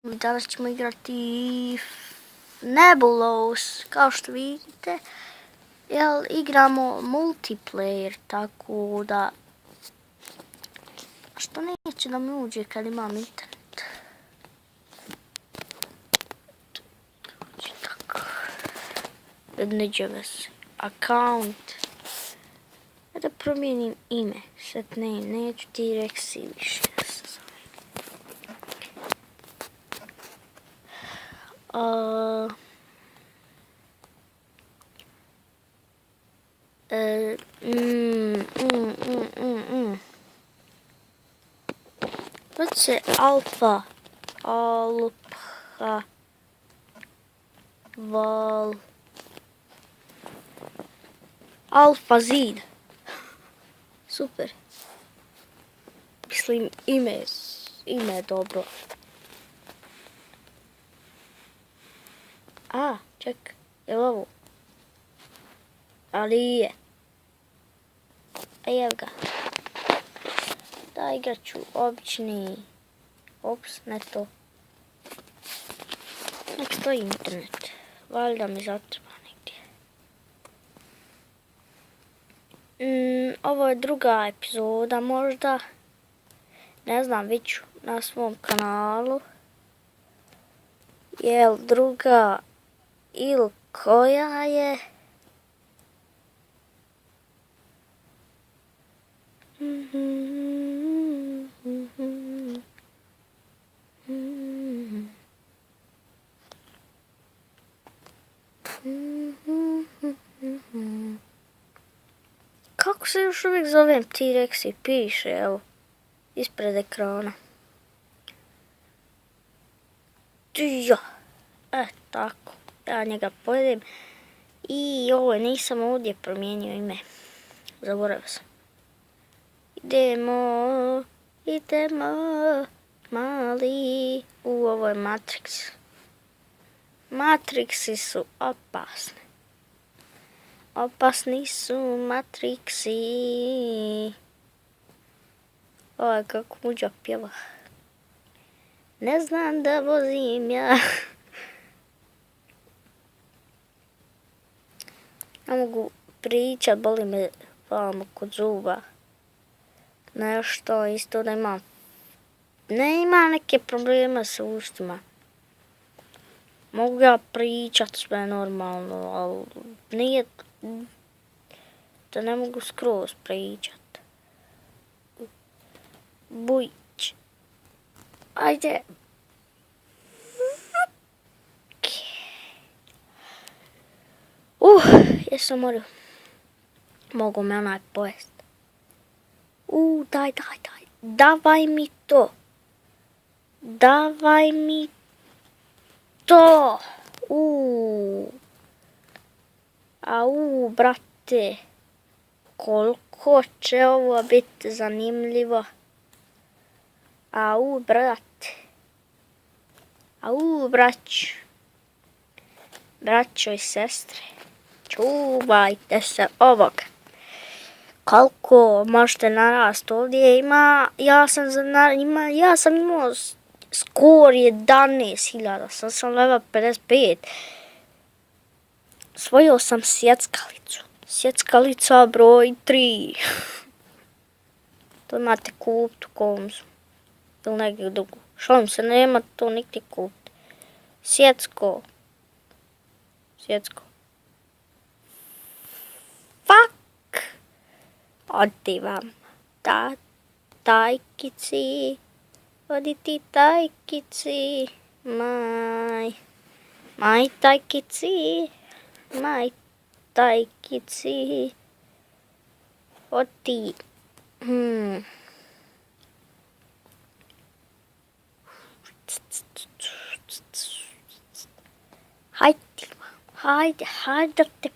Danas ćemo igrati Nebulous, kao što vidite, jer igramo multiplayer, tako da što neće da mi uđe kad imam internet. Tako. Neđe se. Account. Da promijenim ime. Set name, neću T-Rex i više. Let's say alpha zid. Super. Mislim, ime je dobro. Ček, je li ovo? Ali je. Evo ga. Da, igrat ću obični. Ops, ne to. Nek stoji internet. Valjda mi zatreba negdje. Ovo je druga epizoda možda. Ne znam, vidit ću na svom kanalu. Jel druga ili koja je? Kako se još uvijek zovem T-Rex i piše, evo, ispred ekrana. Ja, tako, ja njega pojedem. I ovo nisam ovdje promijenio ime, zaboravio sam. Idemo, mali, ovo je Matrix. Matrixi su opasni. Opasni su Matrixi. Ovo kako muđa pjeva. Ne znam da vozim ja. Ne mogu pričat, boli me vamo kod zuba. Nešto isto da imam. Ne imam neke probleme sa ustima. Mogu ja pričat sve normalno, ali nije da ne mogu skroz pričat. Bujić. Ajde. Jesam morio. Mogu me onaj pojest. Daj. Davaj mi to. Davaj mi to. Brate. Koliko će ovo biti zanimljivo. Brate. Brać. Braćo i sestre. Čuvajte se ovog. Koliko možete narast ovdje ima, ja sam imao skor 11.000, sad sam level 55. Svojio sam sjeckalicu. Sjeckalica broj 3. To imate kupiti u Komzu. Ili negdje drugo. Šalim se, nema to nigdje kupiti. Sjecko. Fuck. Odi vam. Tajkici. Odi ti tajkici. Maj tajkici. Odi. Hajde da te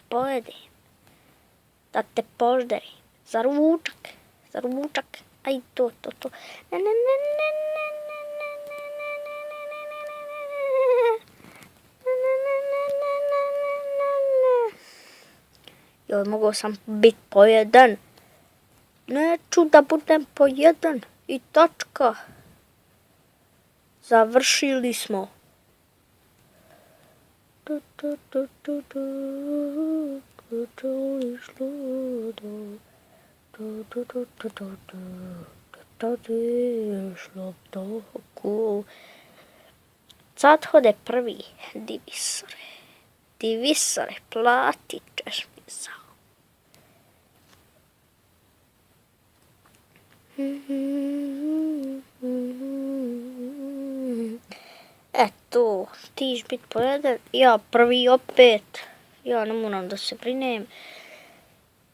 pojedem. Da te požderim. Za ručak. Aj to. Ne. Joj, mogao sam biti pojeden. Neću da budem pojeden. I točka. Završili smo. Sad hode prvi divisore. Divisore, platit ćeš mi za. Eto, ti će biti pojeden, ja prvi opet. Ja ne moram da se brinem.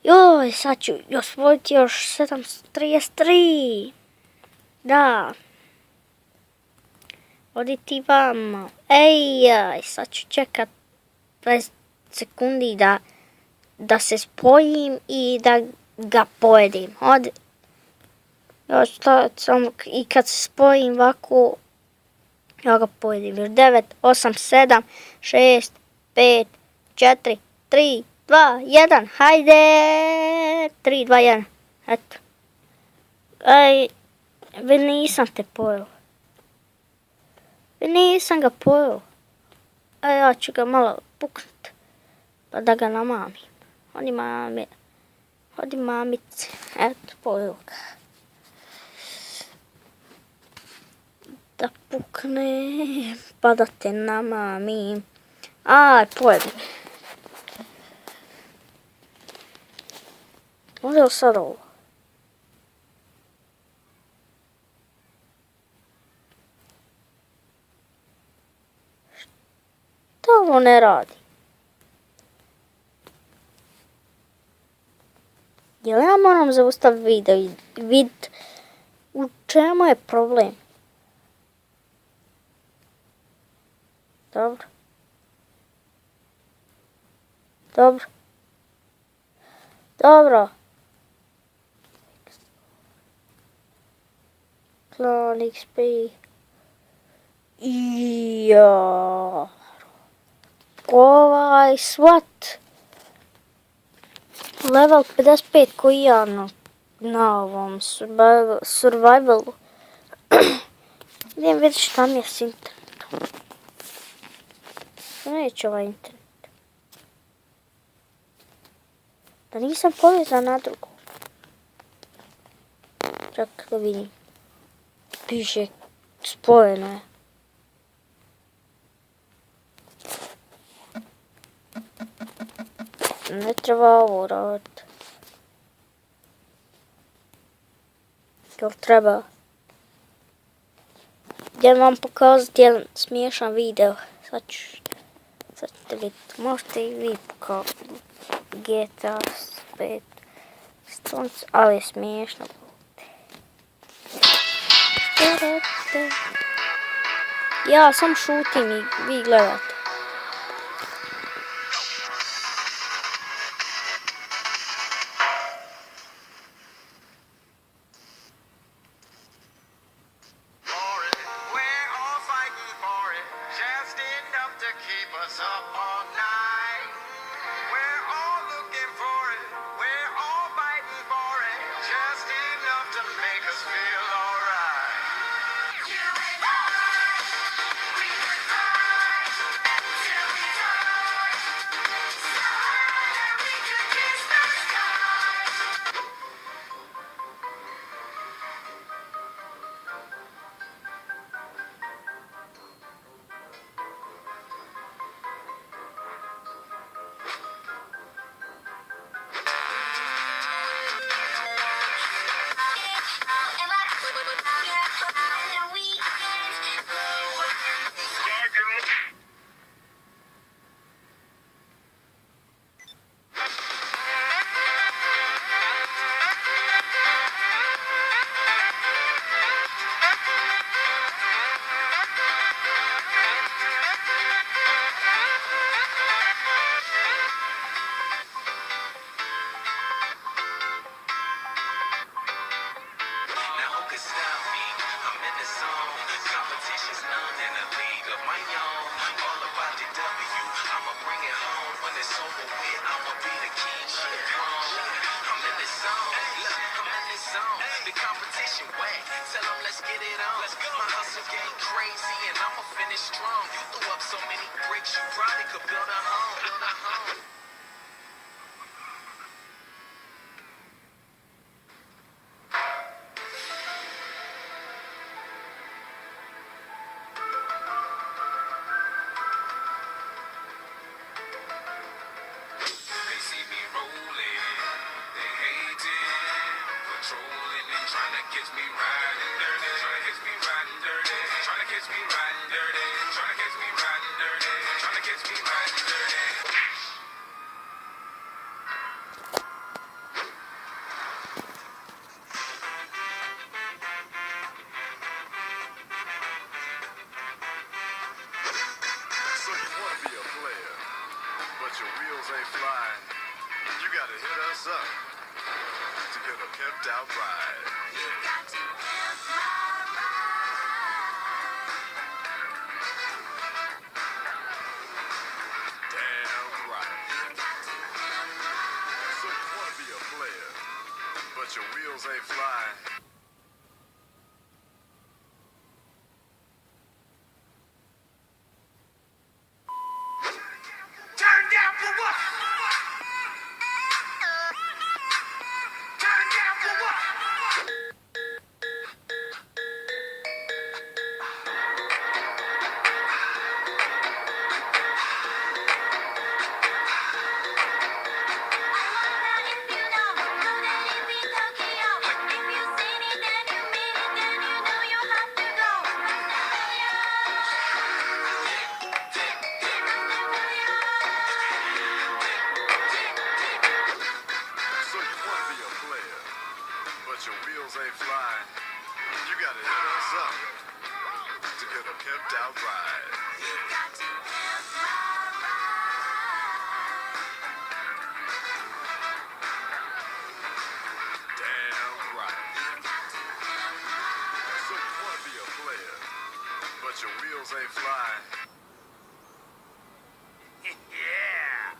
Joj, sad ću osvojiti još 733. Da. Odi ti vamo. Ej, sad ću čekat 20 sekundi da se spojim i da ga pojedim. Odi. Ja ću samo i kad se spojim ovako, ja ga pojedim. Još 9, 8, 7, 6, 5, 4, 3, 2, 1. Hajde! 3, 2, 1. Eto. Ej, nisam te pojel. Nisam ga pojel. A ja ću ga malo puknut. Pa da ga namamim. Odi mamice. Eto, pojel ga. Da pukne, pa da te namamim. Aj, pojedi. Može li sad ovo? Šta ovo ne radi? Jel ja moram zaustaviti video i vidjeti u čemu je problem? Dobro. Dobro. Dobro. Clan XP. Ja. Ovaj SWAT. Level 55 koji ja na ovom survivalu. Idem vidjeti šta mi je s internetom. Neće ovaj internet. Da nisam povezan na drugo. Čak da vidim. Piše spojeno je. Ne treba ovo raditi. Jel treba? Idem vam pokazati jedan smiješan video. Sad ćete vidjeti. Možete i vi pokazati. GTA 5. Ali je smiješno. Ja sam šutim i vi gledate. The competition wet. Tell them let's get it on. My hustle game crazy. is strong. You threw up so many bricks, you probably could build a home. They see me rolling, they hating, patrolling and trying to catch me riding dirty, trying to catch me riding dirty, trying to catch me riding dirty, trying to catch me riding dirty, trying to catch me riding dirty. So you want to be a player, but your wheels ain't flying. You gotta hit us up to get a pimped out ride. You got to pimp my ride. Damn right. You got to pimp my ride. So you want to be a player, but your wheels ain't flying. Turn down for what? Turn down for what? So you want to be a player, but your wheels ain't flying. You gotta hit us up to get a pimped out ride. You got to pimp my ride. Damn right. You got to pimp my ride. So you want to be a player, but your wheels ain't flying. Yeah.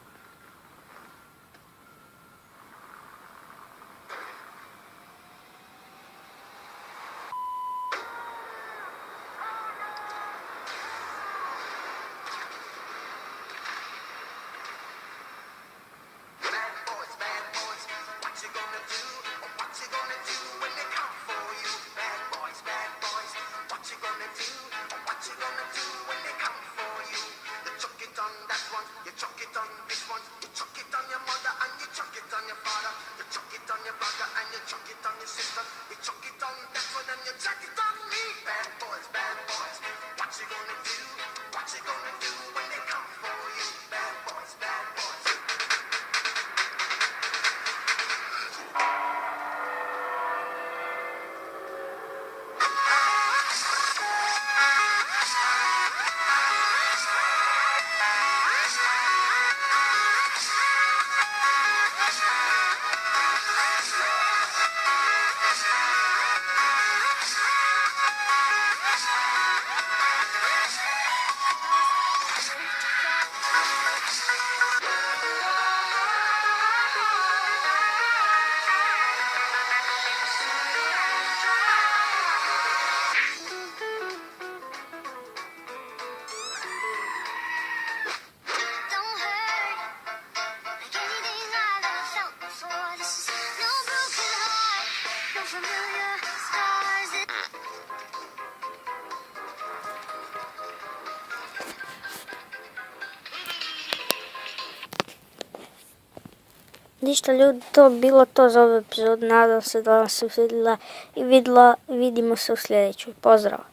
Bad boys, what you gonna do? What you gonna do when they come for you? Bad boys, what you gonna do? What you gonna do when they come for you? You chuck it on that one, you chuck it on this one, you chuck it on your mother and you chuck it on your father, you chuck it on your brother and you chuck it on your sister, you chuck it on that one and you chuck it on me. Bad boys, what you gonna do? What you gonna do when they come for you? Bad boys, bad boys. Don't hurt like anything I've ever felt before. This is no broken heart, no familiar scars. Ništa ljudi, to bi bilo to za ovu epizodu. Nadam se da vam se svidjela i vidimo se u sljedećoj. Pozdrav!